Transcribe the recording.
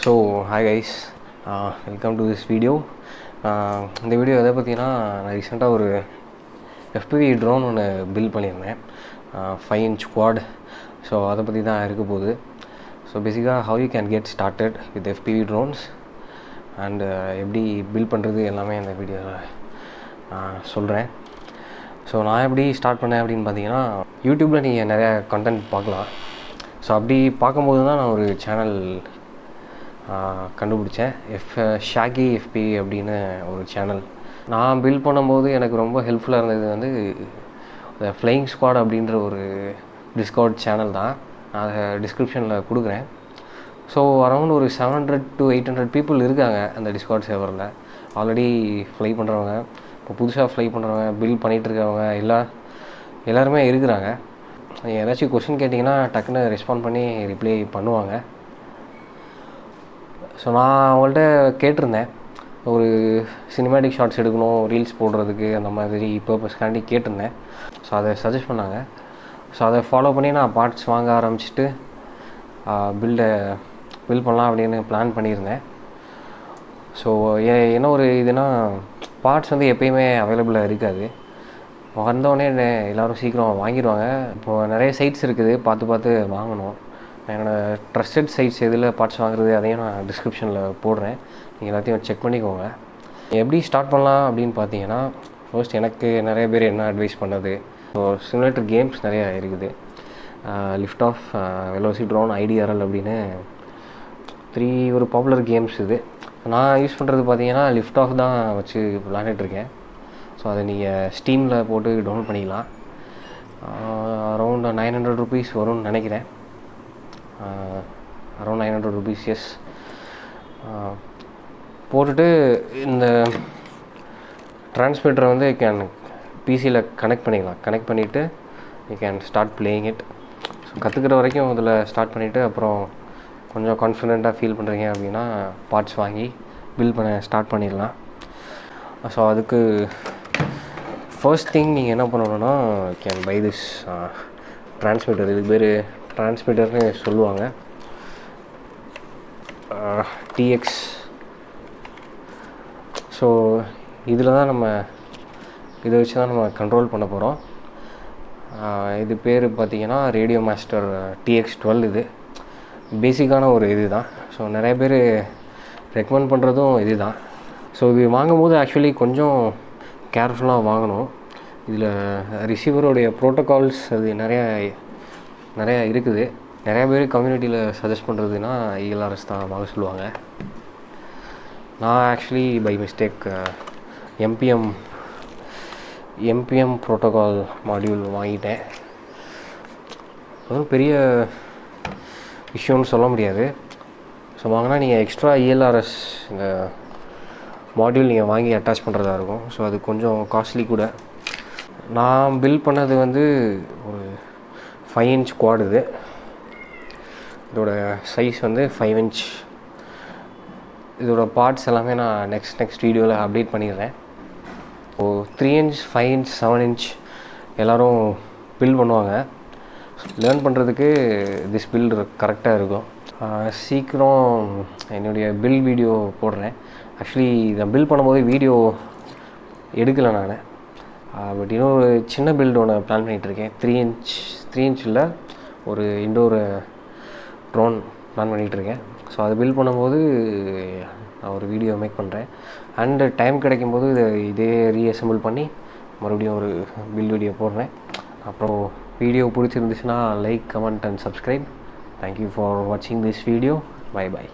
So hi guys, welcome to this video. இந்த video எதை பற்றினா, நான் ரீசெண்டாக ஒரு FPV ட்ரோன் ஒன்று பில்ட் பண்ணியிருந்தேன், 5 inch quad. ஸோ அதை பற்றி தான் இருக்க போகுது. ஸோ பேசிக்காக how you can get started with FPV drones and எப்படி பில்ட் பண்ணுறது எல்லாமே இந்த வீடியோவில் நான் சொல்கிறேன். ஸோ நான் எப்படி ஸ்டார்ட் பண்ணேன் அப்படின்னு பார்த்தீங்கன்னா, யூடியூப்பில் நீங்கள் நிறையா கண்டென்ட் பார்க்கலாம். ஸோ அப்படி பார்க்கும்போது தான் நான் ஒரு சேனல் கண்டுபிடிச்சேன், ஷாகி FPV அப்படின்னு ஒரு சேனல். நான் பில்ட் பண்ணும்போது எனக்கு ரொம்ப ஹெல்ப்ஃபுல்லாக இருந்தது வந்து ஃப்ளையிங் ஸ்குவாட் அப்படின்ற ஒரு டிஸ்கவுட் சேனல் தான். நான் அதை டிஸ்கிரிப்ஷனில் கொடுக்குறேன். ஸோ அரௌண்ட் ஒரு 700 to 800 பீப்புள் இருக்காங்க அந்த டிஸ்கவுட் சர்வரில். ஆல்ரெடி ஃப்ளை பண்ணுறவங்க, இப்போ புதுசாக ஃப்ளை பண்ணுறவங்க, பில்ட் பண்ணிகிட்டு இருக்கவங்க எல்லாருமே இருக்கிறாங்க. ஏதாச்சும் கொஷின் கேட்டிங்கன்னா டக்குன்னு ரெஸ்பாண்ட் பண்ணி ரிப்ளை பண்ணுவாங்க. ஸோ நான் அவங்கள்ட்ட கேட்டிருந்தேன், ஒரு சினிமேட்டிக் ஷார்ட்ஸ் எடுக்கணும், ரீல்ஸ் போடுறதுக்கு, அந்த மாதிரி பர்பஸ்க்காண்டி கேட்டிருந்தேன். ஸோ அதை சஜஸ்ட் பண்ணாங்க. ஸோ அதை ஃபாலோ பண்ணி நான் பார்ட்ஸ் வாங்க ஆரம்பிச்சுட்டு பில்ட் பண்ணலாம் அப்படின்னு பிளான் பண்ணியிருந்தேன். ஸோ என்ன ஒரு இதுனா, பார்ட்ஸ் வந்து எப்பயுமே அவைலபிளாக இருக்காது. வந்தோடனே எல்லோரும் சீக்கிரம் வாங்கிடுவாங்க. இப்போது நிறைய சைட்ஸ் இருக்குது, பார்த்து வாங்கணும். என்னோடய ட்ரஸ்டட் சைட்ஸ் எதில் பார்ட்ஸ் வாங்குறது அதையும் நான் டிஸ்கிரிப்ஷனில் போடுறேன், நீங்கள் எல்லாத்தையும் செக் பண்ணிக்கோங்க. எப்படி ஸ்டார்ட் பண்ணலாம் அப்படின்னு பார்த்தீங்கன்னா, ஃபர்ஸ்ட் எனக்கு நிறைய பேர் என்ன அட்வைஸ் பண்ணது, ஸோ சிமுலேட்டர் கேம்ஸ் நிறையா இருக்குது. Lift off, velocity drone, IDRL அப்படின்னு 3 ஒரு பாப்புலர் கேம்ஸ் இது. நான் யூஸ் பண்ணுறது பார்த்தீங்கன்னா லிஃப்ட் ஆஃப் தான் வச்சு விளாண்டுட்ருக்கேன். ஸோ அதை நீங்கள் ஸ்டீமில் போட்டு டவுன்லோட் பண்ணிக்கலாம். அரௌண்ட் 900 rupees வரும்னு நினைக்கிறேன். Around 900 rupees, yes. போட்டுட்டு இந்த ட்ரான்ஸ்மிட்டரை வந்து பிசியில் கனெக்ட் பண்ணிக்கலாம். கனெக்ட் பண்ணிவிட்டு you can start playing it. So கற்றுக்கிற வரைக்கும் இதில் ஸ்டார்ட் பண்ணிவிட்டு அப்புறம் கொஞ்சம் கான்ஃபிடெண்ட்டாக ஃபீல் பண்ணுறீங்க அப்படின்னா பார்ட்ஸ் வாங்கி பில்ட் பண்ண ஸ்டார்ட் பண்ணிடலாம். ஸோ அதுக்கு ஃபர்ஸ்ட் திங் நீங்கள் என்ன பண்ணணுன்னா, கேன் பை திஸ் ட்ரான்ஸ்மிட்டர். இதுக்கு பேர் ட்ரான்ஸ்மிட்டர்னு சொல்லுவாங்க, TX. ஸோ இதில் தான் இதை வச்சு தான் நம்ம கண்ட்ரோல் பண்ண போகிறோம். இது பேர் பார்த்திங்கன்னா ரேடியோ மாஸ்டர் TX12. இது பேசிக்கான ஒரு இது தான். ஸோ நிறைய பேர் ரெக்கமெண்ட் பண்ணுறதும் இது தான். ஸோ இது வாங்கும்போது ஆக்சுவலி கொஞ்சம் கேர்ஃபுல்லாக வாங்கணும். இதில் ரிசீவருடைய ப்ரோட்டோகால்ஸ் அது நிறையா இருக்குது. நிறையா பேர் கம்யூனிட்டியில் சஜஸ்ட் பண்ணுறதுன்னா ELRS தான் வாங்க சொல்லுவாங்க. நான் actually by mistake MPM protocol module வாங்கிட்டேன். அதுவும் பெரிய விஷயம்னு சொல்ல முடியாது. ஸோ வாங்கினா நீங்கள் எக்ஸ்ட்ரா ELRS இந்த மாடியூல் நீங்கள் வாங்கி அட்டாச் பண்ணுறதா இருக்கும். ஸோ அது கொஞ்சம் காஸ்ட்லி கூட. நான் பில்ட் பண்ணது வந்து ஒரு 5 inch quad. இதோட சைஸ் வந்து 5 inch. இதோட பார்ட்ஸ் எல்லாமே நான் நெக்ஸ்ட் வீடியோவில் அப்டேட் பண்ணிடுறேன். ஸோ 3 inch, 5 inch, 7 inch எல்லோரும் பில்ட் பண்ணுவாங்க. லேர்ன் பண்ணுறதுக்கு திஸ் பில்ட் கரெக்டாக இருக்கும். சீக்கிரம் என்னுடைய பில்ட் வீடியோ போடுறேன். ஆக்சுவலி இதை பில்ட் பண்ணும்போது வீடியோ எடுக்கலை நான். பட் இன்னொரு சின்ன பில்டு ஒன்று பிளான் பண்ணிகிட்ருக்கேன். 3 inchல ஒரு இன்டோர் ட்ரோன் பிளான் பண்ணிகிட்ருக்கேன். ஸோ அதை பில்ட் பண்ணும்போது நான் ஒரு வீடியோ மேக் பண்ணுறேன். அண்டு டைம் கிடைக்கும்போது இதே ரீஅசெம்பிள் பண்ணி மறுபடியும் ஒரு பில்ட் வீடியோ போடுறேன். அப்புறம் வீடியோ பிடிச்சிருந்துச்சுன்னா like, comment and subscribe. Thank you for வாட்சிங் திஸ் வீடியோ. பை.